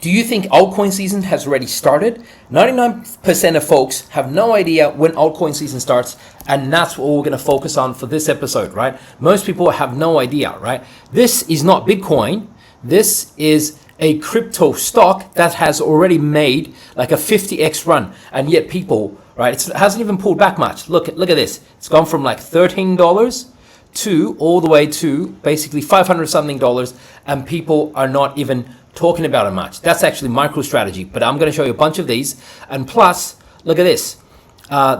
Do you think altcoin season has already started? 99% of folks have no idea when altcoin season starts, and that's what we're going to focus on for this episode, right? Most people have no idea, right? This is not Bitcoin. This is a crypto stock that has already made like a 50x run, and yet people, right, it hasn't even pulled back much. Look at this. It's gone from like $13 to all the way to basically $500 something, and people are not even talking about it much. That's actually MicroStrategy, but I'm going to show you a bunch of these. And plus, look at this.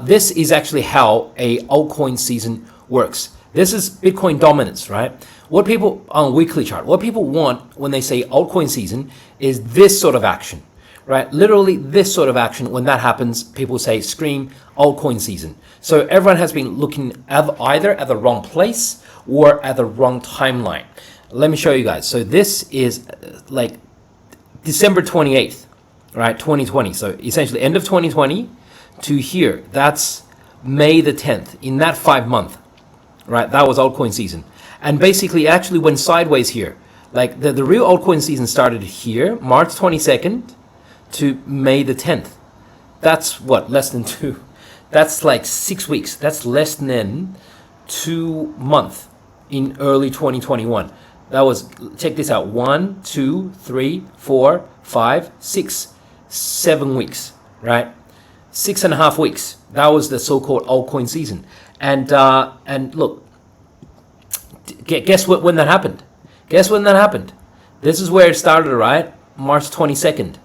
This is actually how a altcoin season works. This is Bitcoin dominance, right? What people on a weekly chart, what people want when they say altcoin season is this sort of action, right? Literally this sort of action. When that happens, people say, scream altcoin season. So everyone has been looking either at the wrong place or at the wrong timeline. Let me show you guys. So this is like December 28th, right? 2020. So essentially end of 2020 to here. That's May the 10th. In that 5 month, right? That was altcoin season. And basically it actually went sideways here. Like the real altcoin season started here, March 22nd to May the 10th. That's what, less than two. That's like 6 weeks. That's less than 2 months in early 2021. That was, check this out, 1, 2, 3, 4, 5, 6, 7 weeks, right? 6.5 weeks. That was the so-called altcoin season. And look, guess what? When that happened? Guess when that happened? This is where it started, right? March 22nd.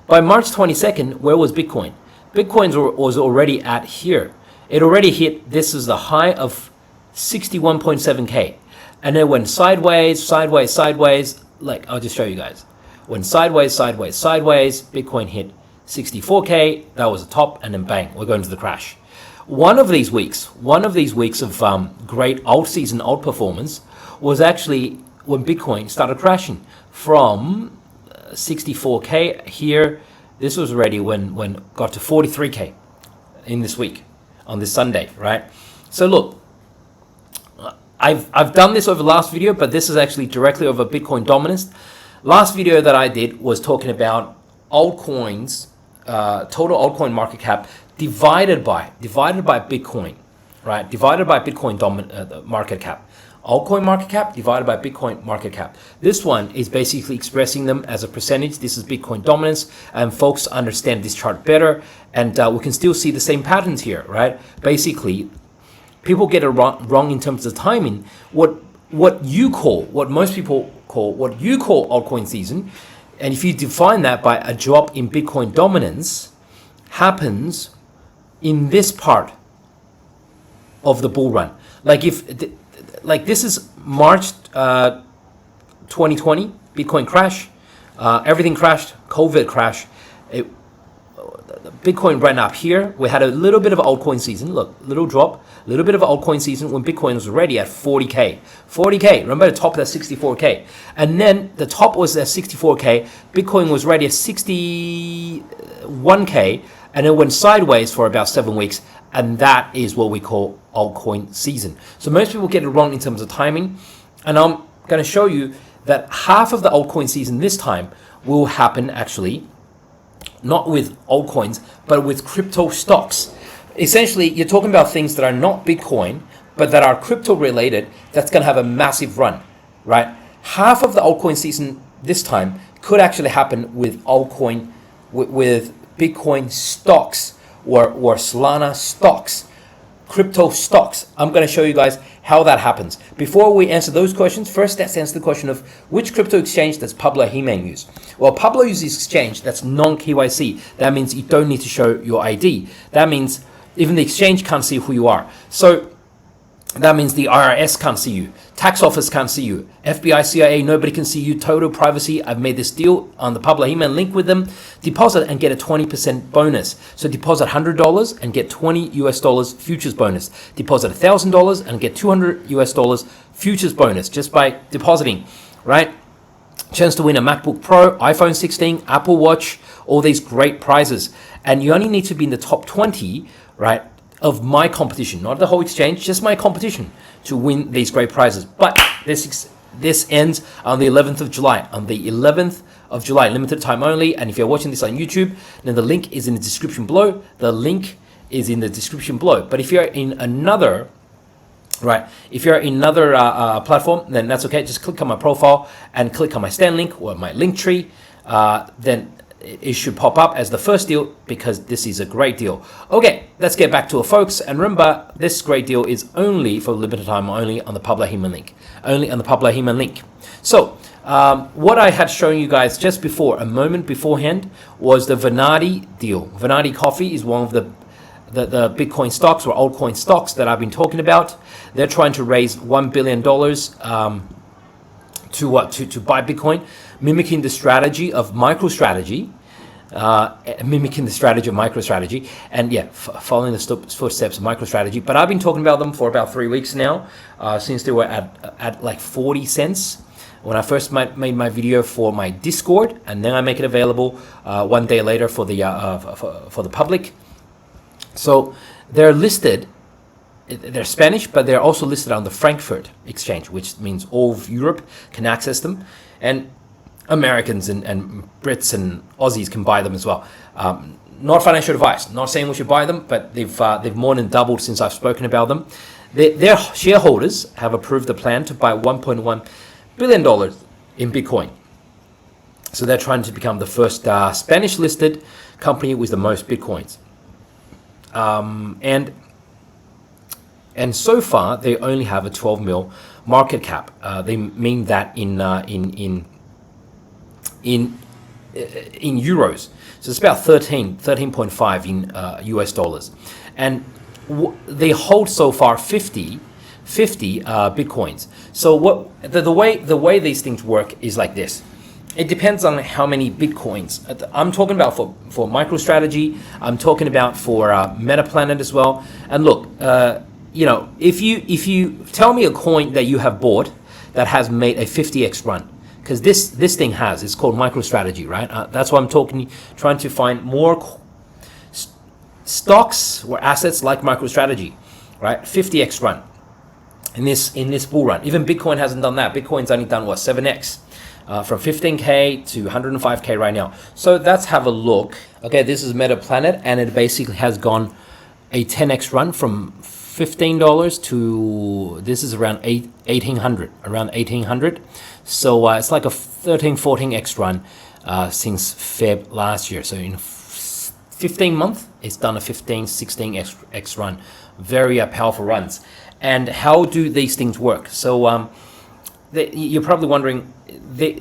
By March 22nd, where was Bitcoin? Bitcoin was already at here. It already hit, this is the high of 61.7K. And then went sideways, sideways, sideways. Like, I'll just show you guys. Went sideways, sideways, sideways. Bitcoin hit 64K. That was the top. And then bang, we're going to the crash. One of these weeks of great alt season, alt performance was actually when Bitcoin started crashing from 64K here. This was already when got to 43K in this week, on this Sunday, right? So look, I've done this over the last video, but this is actually directly over Bitcoin dominance. Last video that I did was talking about altcoins, total altcoin market cap divided by Bitcoin, right? Divided by Bitcoin market cap. Altcoin market cap divided by Bitcoin market cap. This one is basically expressing them as a percentage. This is Bitcoin dominance, and folks understand this chart better, and we can still see the same patterns here, right? Basically, people get it wrong in terms of timing. What most people call what you call altcoin season, and if you define that by a drop in Bitcoin dominance, happens in this part of the bull run. Like this is March 2020, Bitcoin crash, everything crashed, COVID crash. Bitcoin ran up here. We had a little bit of altcoin season. Look, little drop, little bit of altcoin season when Bitcoin was already at 40K. 40K, remember the top at 64K. And then the top was at 64K. Bitcoin was already at 61K, and it went sideways for about 7 weeks. And that is what we call altcoin season. So most people get it wrong in terms of timing. And I'm going to show you that half of the altcoin season this time will happen actually not with altcoins, but with crypto stocks. Essentially, you're talking about things that are not Bitcoin, but that are crypto related, that's going to have a massive run, right? Half of the altcoin season this time could actually happen with altcoin, with Bitcoin stocks or Solana stocks, crypto stocks. I'm going to show you guys how that happens. Before we answer those questions, first let's answer the question of which crypto exchange does Pablo use? Well, Pablo uses exchange that's non-KYC. That means you don't need to show your ID. That means even the exchange can't see who you are. So that means the IRS can't see you. Tax office can't see you. FBI, CIA, nobody can see you. Total privacy. I've made this deal on the Pablo link with them. Deposit and get a 20% bonus. So deposit $100 and get $20 futures bonus. Deposit $1,000 and get $200 futures bonus just by depositing, right? Chance to win a MacBook Pro, iPhone 16, Apple Watch, all these great prizes. And you only need to be in the top 20, right, of my competition, not the whole exchange, just my competition to win these great prizes. But this ends on the 11th of July. On the 11th of July, limited time only. And if you're watching this on YouTube, then the link is in the description below. The link is in the description below. But if you're in another platform, then that's okay. Just click on my profile and click on my stand link or my link tree. Then it should pop up as the first deal, because this is a great deal. Okay, let's get back to it, folks. And remember, this great deal is only for limited time, only on the Pablo Heman link. Only on the Pablo Heman link. So, what I had shown you guys just before, a moment beforehand, was the Venati deal. Venati Coffee is one of the Bitcoin stocks or altcoin stocks that I've been talking about. They're trying to raise $1 billion to buy Bitcoin, mimicking the strategy of MicroStrategy, and yeah, following the footsteps of MicroStrategy. But I've been talking about them for about 3 weeks now, since they were at like 40 cents when I first made my video for my Discord, and then I make it available 1 day later for the public. So they're listed. They're Spanish, but they're also listed on the Frankfurt exchange, which means all of Europe can access them, and Americans and Brits and Aussies can buy them as well. Not financial advice. Not saying we should buy them, but they've more than doubled since I've spoken about them. Their shareholders have approved the plan to buy $1.1 billion in Bitcoin. So they're trying to become the first Spanish-listed company with the most Bitcoins. And so far they only have a 12 mil market cap. They mean that in euros. So it's about 13.5 in US dollars. And they hold so far 50 Bitcoins. So what the way these things work is like this. It depends on how many Bitcoins. I'm talking about for MicroStrategy. I'm talking about for MetaPlanet as well. And look, if you tell me a coin that you have bought that has made a 50x run, because this thing has, it's called MicroStrategy, right? That's why I'm trying to find more stocks or assets like MicroStrategy, right? 50x run in this bull run. Even Bitcoin hasn't done that. Bitcoin's only done 7x. From 15K to 105K right now. So let's have a look. Okay, this is MetaPlanet, and it basically has gone a 10x run from $15 to, this is around 1800. So it's like a 14x run since Feb last year. So in 15 months, it's done a 16x run. Very powerful runs. And how do these things work? So you're probably wondering, they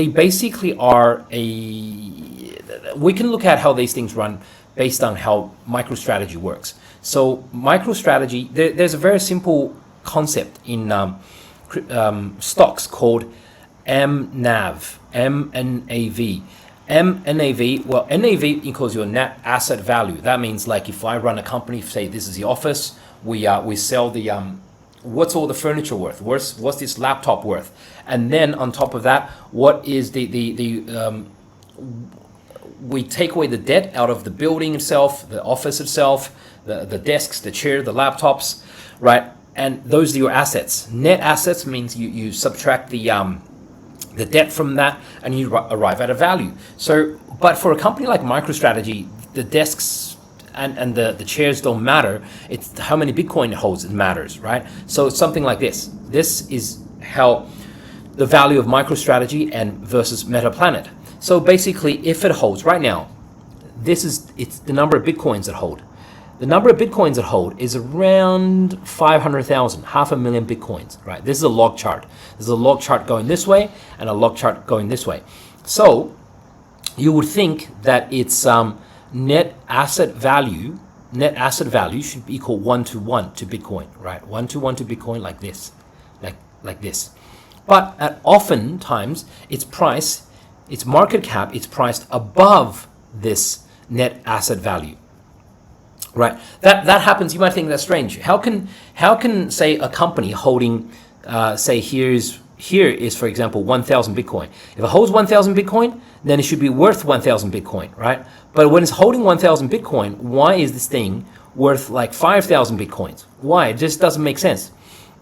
basically are we can look at how these things run based on how MicroStrategy works. So MicroStrategy, there's a very simple concept in stocks called MNAV, M-N-A-V. NAV, well, NAV equals your net asset value. That means, like, if I run a company, say this is the office, we sell the what's all the furniture worth? What's this laptop worth? And then on top of that, what is we take away the debt out of the building itself, the office itself, the desks, the chair, the laptops, right? And those are your assets. Net assets means you subtract the debt from that, and you arrive at a value. So, but for a company like MicroStrategy, the desks and the chairs don't matter. It's how many Bitcoin it holds that matters, right? So it's something like this. This is how the value of MicroStrategy and versus MetaPlanet. So basically, if it holds right now, it's the number of Bitcoins that hold. The number of Bitcoins that hold is around 500,000, 500,000 Bitcoins, right? This is a log chart. There's a log chart going this way and a log chart going this way. So you would think that it's net asset value should equal 1-to-1 to Bitcoin, right? 1-to-1 to Bitcoin, like this, like this. But oftentimes its market cap, it's priced above this net asset value, right? That happens. You might think that's strange. How can say a company holding, say here is for example 1,000 Bitcoin. If it holds 1,000 Bitcoin, then it should be worth 1,000 Bitcoin, right? But when it's holding 1,000 Bitcoin, why is this thing worth like 5,000 Bitcoins? Why? It just doesn't make sense.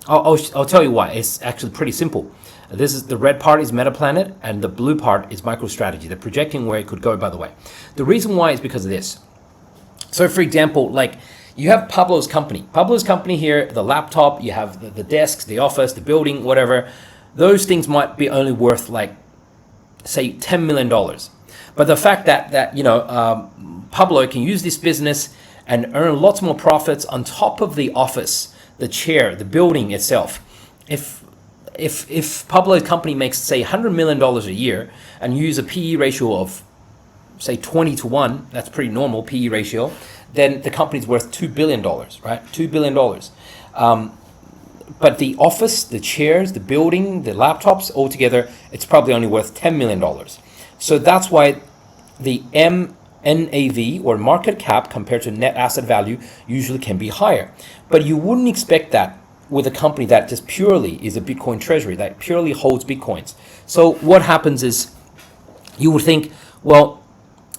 I'll tell you why. It's actually pretty simple. This is the red part is Metaplanet, and the blue part is MicroStrategy. They're projecting where it could go, by the way. The reason why is because of this. So, for example, like you have Pablo's company. Pablo's company here, the laptop, you have the desks, the office, the building, whatever. Those things might be only worth like, say, $10 million. But the fact that Pablo can use this business and earn lots more profits on top of the office, the chair, the building itself. If Pablo's company makes, say, $100 million a year and use a PE ratio of, say, 20 to 1, that's pretty normal PE ratio, then the company's worth $2 billion, right? $2 billion. But the office, the chairs, the building, the laptops, altogether, it's probably only worth $10 million. So that's why the NAV or market cap compared to net asset value usually can be higher. But you wouldn't expect that with a company that just purely is a Bitcoin treasury, that purely holds Bitcoins. So what happens is you would think, well,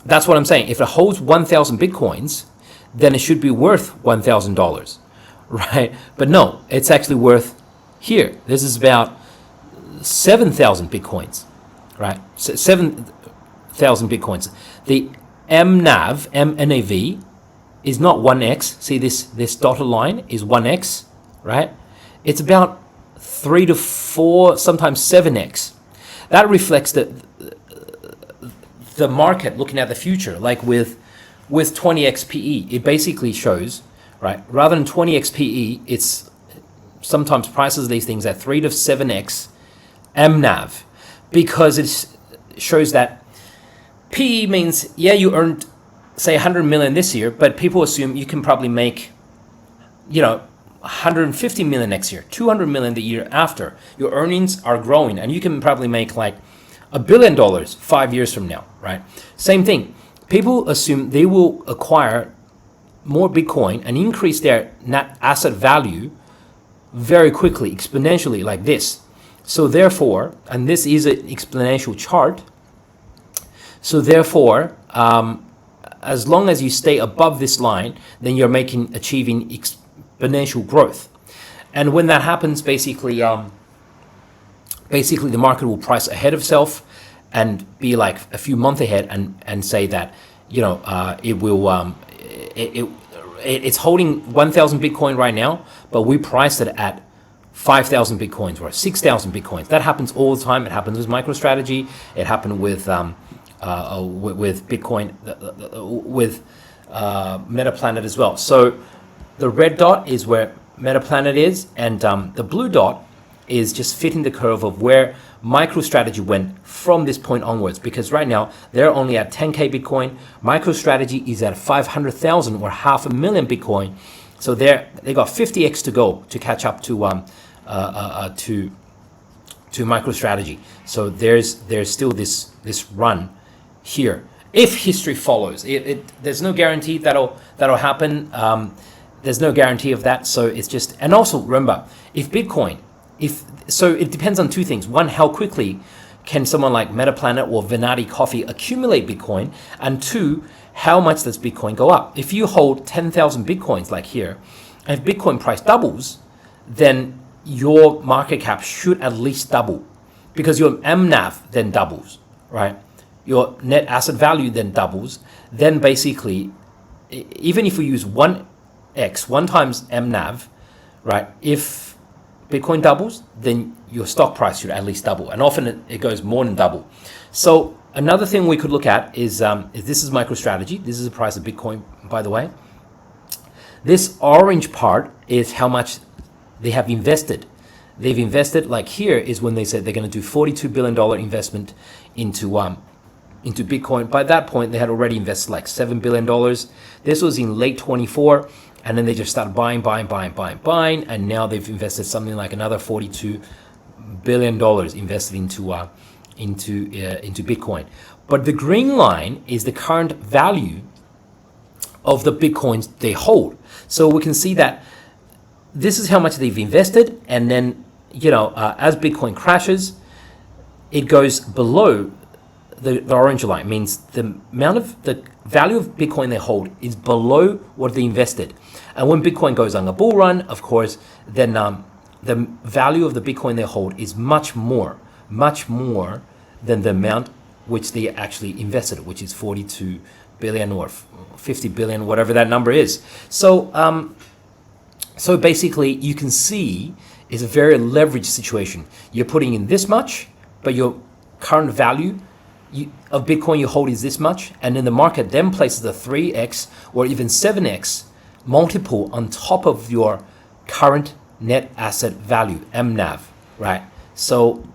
that's what I'm saying. If it holds 1,000 Bitcoins, then it should be worth $1,000, right? But no, it's actually worth here. This is about 7,000 Bitcoins, right? 7,000 Bitcoins. The MNAV is not 1x. See this dotted line is 1x, right? It's about 3 to 4, sometimes 7x. That reflects the market looking at the future, like with 20x PE. It basically shows, right? Rather than 20x PE, it's sometimes prices these things at 3 to 7x MNAV, because it shows that PE means, yeah, you earned, say, 100 million this year, but people assume you can probably make, 150 million next year, 200 million the year after. Your earnings are growing, and you can probably make like $1 billion 5 years from now, right? Same thing. People assume they will acquire more Bitcoin and increase their net asset value very quickly, exponentially, like this. So therefore, and this is an exponential chart, so therefore, as long as you stay above this line, then you're achieving exponential growth. And when that happens, basically the market will price ahead of itself and be like a few months ahead and say that, it will, it's holding 1,000 Bitcoin right now, but we priced it at 5,000 Bitcoins or 6,000 Bitcoins. That happens all the time. It happens with MicroStrategy. It happened with Bitcoin, with Metaplanet as well. So the red dot is where Metaplanet is, and the blue dot is just fitting the curve of where MicroStrategy went from this point onwards. Because right now they're only at 10k Bitcoin. MicroStrategy is at 500,000 or 500,000 Bitcoin. So they got 50x to go to catch up to MicroStrategy. So there's still this run here. If history follows, there's no guarantee that'll happen. There's no guarantee of that. So it's just, and also remember, so it depends on two things. One, how quickly can someone like Metaplanet or Venati Coffee accumulate Bitcoin? And two, how much does Bitcoin go up? If you hold 10,000 Bitcoins like here, and if Bitcoin price doubles, then your market cap should at least double, because your MNAV then doubles, right? Your net asset value then doubles. Then basically, even if we use 1x, 1 times MNAV, right? If Bitcoin doubles, then your stock price should at least double. And often it goes more than double. So another thing we could look at is this is MicroStrategy. This is the price of Bitcoin, by the way. This orange part is how much they have invested. They've invested, like here is when they said they're going to do $42 billion investment into Bitcoin. By that point, they had already invested like $7 billion. This was in late 24. And then they just started buying. And now they've invested something like another $42 billion invested into Bitcoin. But the green line is the current value of the Bitcoins they hold. So we can see that this is how much they've invested. And then, as Bitcoin crashes, it goes below the orange line. Means the value of Bitcoin they hold is below what they invested. And when Bitcoin goes on a bull run, of course, then the value of the Bitcoin they hold is much more than the amount which they actually invested, which is 42 billion or 50 billion, whatever that number is. So so basically you can see it's a very leveraged situation. You're putting in this much, but your current value of Bitcoin you hold is this much, and then the market then places a 3x or even 7x multiple on top of your current net asset value, MNAV, right? So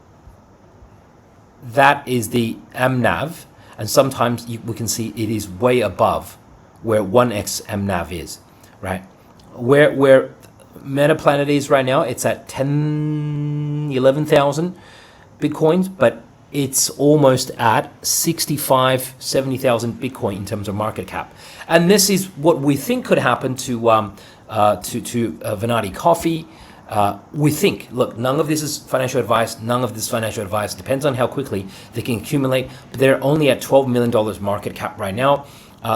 that is the MNAV, and sometimes we can see it is way above where 1x MNAV is, right? Where MetaPlanet is right now, it's at 11,000 Bitcoins, but it's almost at 70,000 Bitcoin in terms of market cap. And this is what we think could happen to Venati Coffee. We think, look, none of this is financial advice. Depends on how quickly they can accumulate. But they're only at $12 million market cap right now.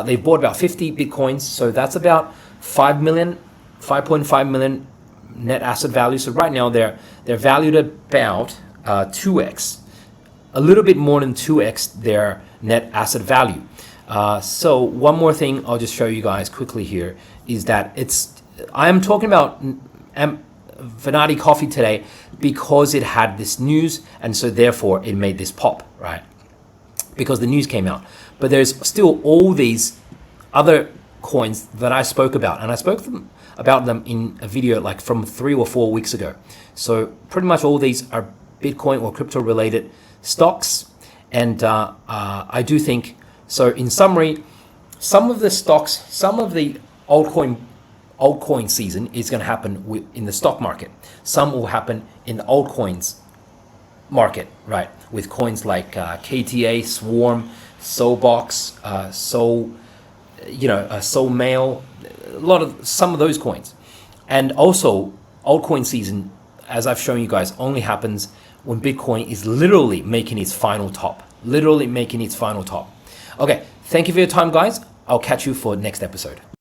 They've bought about 50 Bitcoins, so that's about 5.5 million net asset value. So right now they're valued at about 2x, a little bit more than 2x their net asset value. So one more thing I'll just show you guys quickly here is that I am talking about Venati Coffee today because it had this news, and so therefore it made this pop, right? Because the news came out. But there's still all these other coins that I spoke about, and I spoke about them in a video like from 3 or 4 weeks ago. So pretty much all these are Bitcoin or crypto related stocks, and I do think so. In summary, some of the stocks, some of the altcoin season is going to happen in the stock market. Some will happen in the altcoins market, right? With coins like KTA, Swarm, Soulbox, Soulmail, some of those coins. And also, altcoin season, as I've shown you guys, only happens when Bitcoin is literally making its final top. Okay, thank you for your time, guys. I'll catch you for next episode.